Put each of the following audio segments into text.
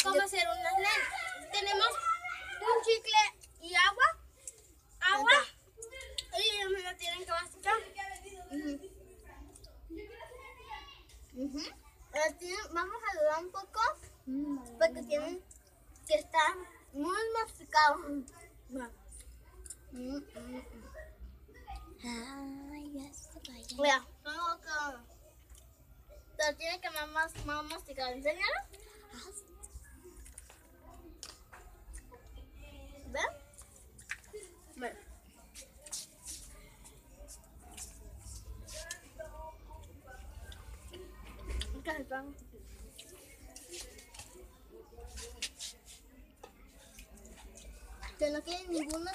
cómo hacer unas nenas. Tenemos un chicle y agua. Agua. Y me lo tienen que masticar. Vamos a dudar un poco porque tienen que estar muy masticados. Mira, tengo que... Pero tiene que más masticar. Enséñalo. ¿Ven? Ven. Que no queden ninguna.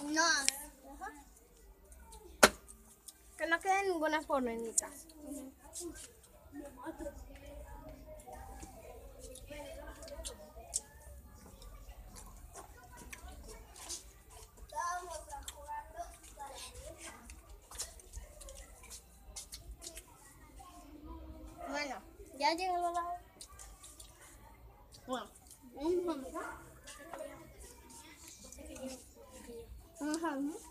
No. Que no queden ninguna formenita. Bueno, ya llegó la hora. Bueno, vamos a ver.